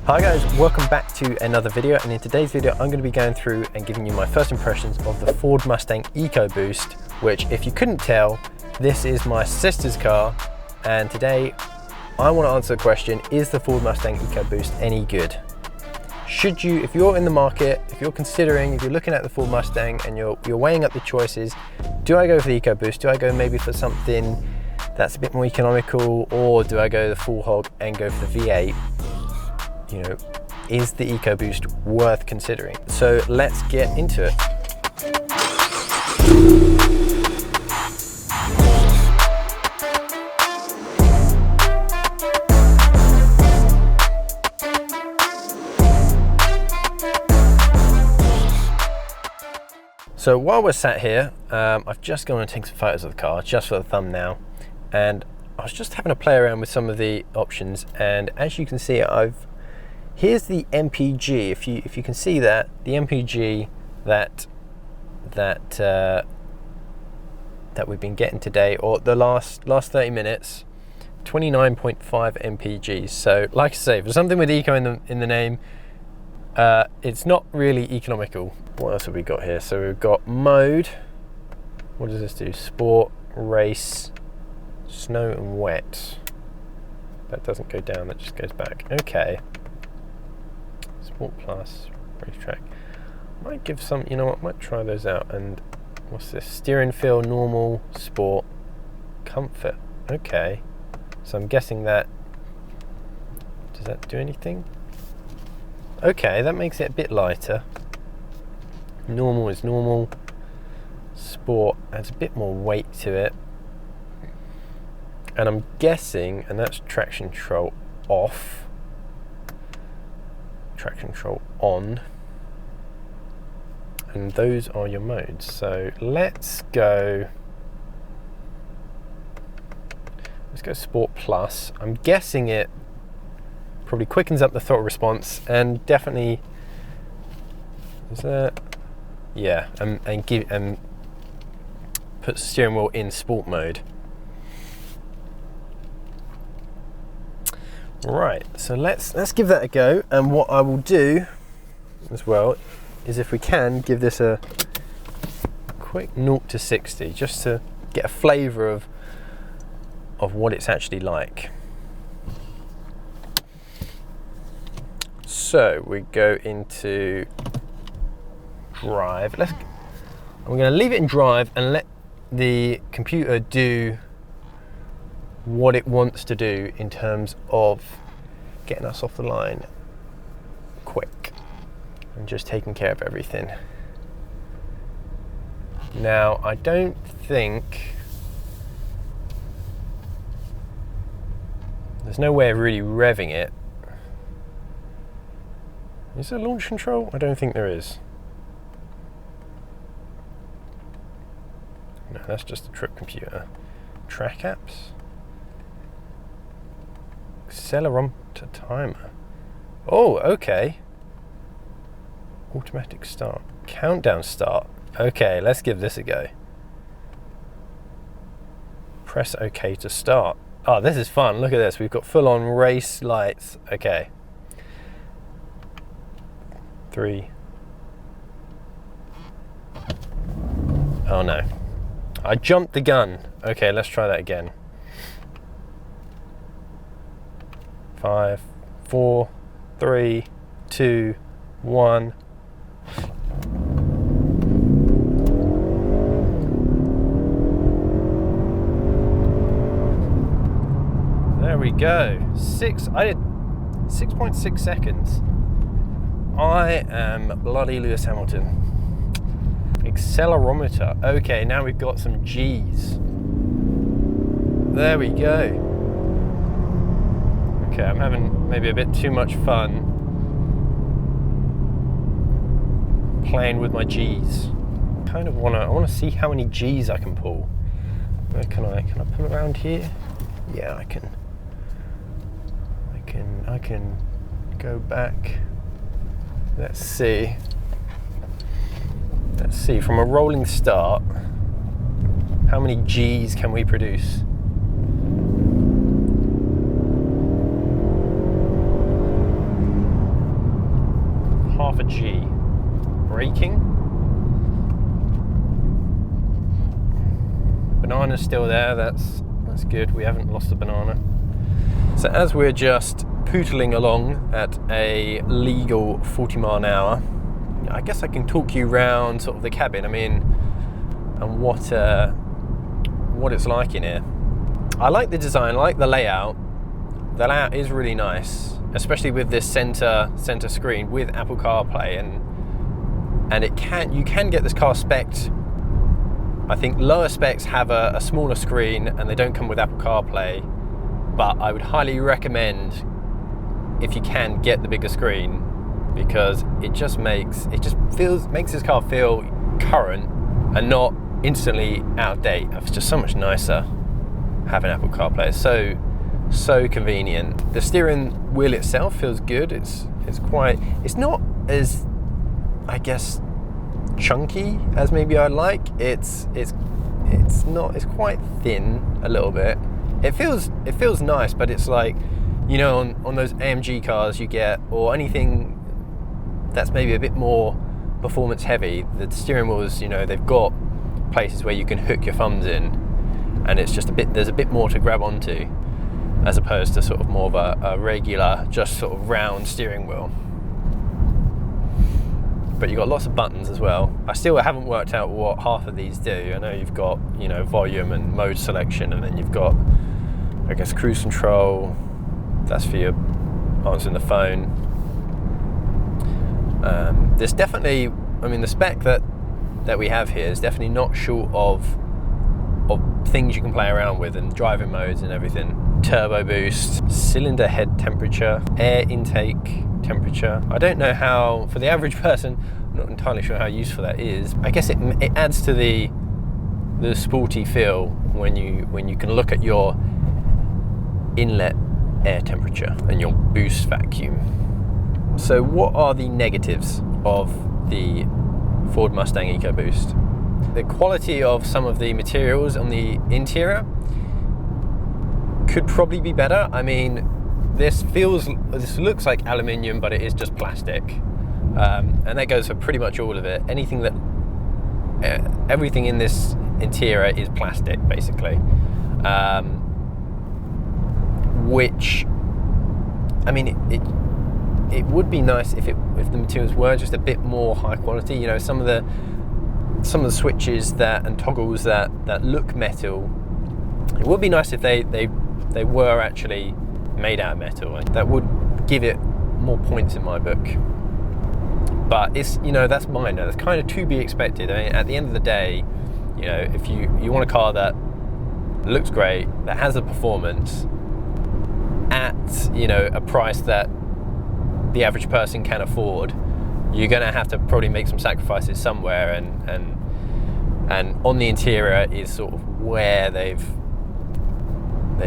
Hi guys, welcome back to another video, and in today's video I'm going to be going through and giving you my first impressions of the Ford Mustang Eco Boost, which, if you couldn't tell, this is my sister's car, and today I want to answer the question, is the Ford Mustang Eco Boost any good? Should you, if you're in the market, if you're considering, if you're looking at the Ford Mustang and you're weighing up the choices, do I go for the Eco Boost? Do I go maybe for something that's a bit more economical, or do I go the full hog and go for the V8? You know, is the Eco Boost worth considering? So let's get into it. So while we're sat here, I've just gone and taken some photos of the car just for the thumbnail, and I was just having a play around with some of the options, and as you can see, here's the MPG. If you can see that, the MPG that we've been getting today, or the last 30 minutes, 29.5 MPGs. So like I say, for something with eco in the name, it's not really economical. What else have we got here? So we've got mode. What does this do? Sport, race, snow and wet. That doesn't go down, that just goes back. Okay. Sport plus, racetrack. Might give some, you know what, might try those out. And what's this? Steering feel, normal, sport, comfort. Okay. So I'm guessing that, does that do anything? Okay, that makes it a bit lighter. Normal is normal. Sport adds a bit more weight to it. And I'm guessing, and that's traction control off. Traction control on. And those are your modes. So let's go Sport Plus. I'm guessing it probably quickens up the throttle response, and definitely is that, yeah, and puts the steering wheel in sport mode. Right, so let's give that a go, and what I will do as well is, if we can, give this a quick 0 to 60 just to get a flavour of what it's actually like. So we go into drive. I'm going to leave it in drive and let the computer do what it wants to do in terms of getting us off the line quick and just taking care of everything. Now, I don't think there's no way of really revving it. Is there launch control? I don't think there is. No, that's just a trip computer. Track apps. Accelerometer timer. Oh, okay. Automatic start. Countdown start. Okay, let's give this a go. Press OK to start. Oh, this is fun. Look at this. We've got full-on race lights. Okay. 3. Oh no. I jumped the gun. Okay, let's try that again. 5, 4, 3, 2, 1. There we go. I did 6.6 seconds. I am bloody Lewis Hamilton. Accelerometer. Okay, now we've got some G's. There we go. Okay, I'm having maybe a bit too much fun playing with my G's. I want to see how many G's I can pull. Where can I pull around here? Yeah, I can go back. Let's see from a rolling start, how many G's can we produce? half a G. Braking. Banana's still there, that's good, we haven't lost the banana. So as we're just pootling along at a legal 40 mile an hour, I guess I can talk you around sort of the cabin, I mean, and what it's like in here. I like the design, I like the layout. The layout is really nice, especially with this center screen with Apple CarPlay, and you can get this car spec'd. I think lower specs have a smaller screen and they don't come with Apple CarPlay, but I would highly recommend, if you can, get the bigger screen, because it just makes this car feel current and not instantly out of date. It's just so much nicer having Apple CarPlay. It's so convenient. The steering wheel itself feels good. It's not as, I guess, chunky as maybe I'd like. It's quite thin a little bit. It feels nice, but it's like, you know, on those AMG cars you get, or anything that's maybe a bit more performance heavy, the steering wheels, you know, they've got places where you can hook your thumbs in, and it's just there's a bit more to grab onto, as opposed to sort of more of a regular, just sort of round steering wheel. But you've got lots of buttons as well. I still haven't worked out what half of these do. I know you've got, you know, volume and mode selection, and then you've got, I guess, cruise control. That's for your answering the phone. There's definitely, I mean, the spec that we have here is definitely not short of things you can play around with, and driving modes and everything. Turbo boost, cylinder head temperature, air intake temperature. I don't know how, for the average person, I'm not entirely sure how useful that is. I guess it adds to the sporty feel when you can look at your inlet air temperature and your boost vacuum. So what are the negatives of the Ford Mustang Eco Boost? The quality of some of the materials on the interior could probably be better. I mean, this looks like aluminium, but it is just plastic, and that goes for pretty much all of it. Everything in this interior is plastic, basically. Which, I mean, it would be nice if the materials were just a bit more high quality. You know, some of the switches and toggles that look metal, it would be nice if they were actually made out of metal. That would give it more points in my book. But it's, you know, that's minor. That's kind of to be expected. I mean, at the end of the day, you know, if you want a car that looks great, that has the performance at, you know, a price that the average person can afford, you're going to have to probably make some sacrifices somewhere, and on the interior is sort of where they've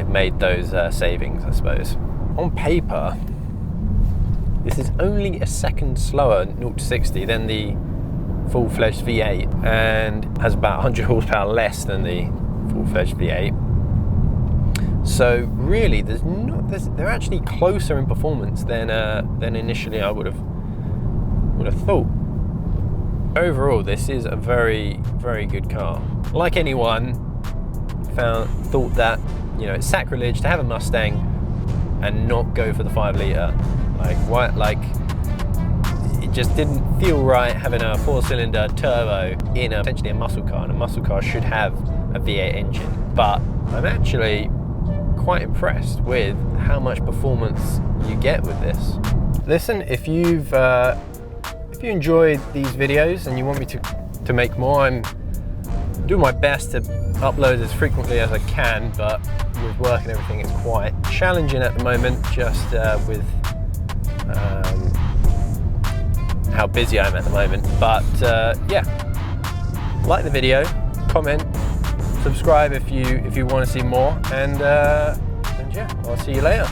made those savings, I suppose. On paper, this is only a second slower 0 to 60 than the full-fledged V8, and has about 100 horsepower less than the full-fledged V8. So really, they're actually closer in performance than initially I would have thought. Overall, this is a very, very good car. Like anyone, thought that, you know, it's sacrilege to have a Mustang and not go for the 5 litre. Like, what? Like, it just didn't feel right having a 4-cylinder turbo in essentially a muscle car, and a muscle car should have a V8 engine. But I'm actually quite impressed with how much performance you get with this. Listen, if you enjoyed these videos and you want me to make more, I'm doing my best to upload as frequently as I can, but with work and everything, it's quite challenging at the moment, just with how busy I am at the moment. But yeah, like the video, comment, subscribe if you want to see more, and yeah, I'll see you later.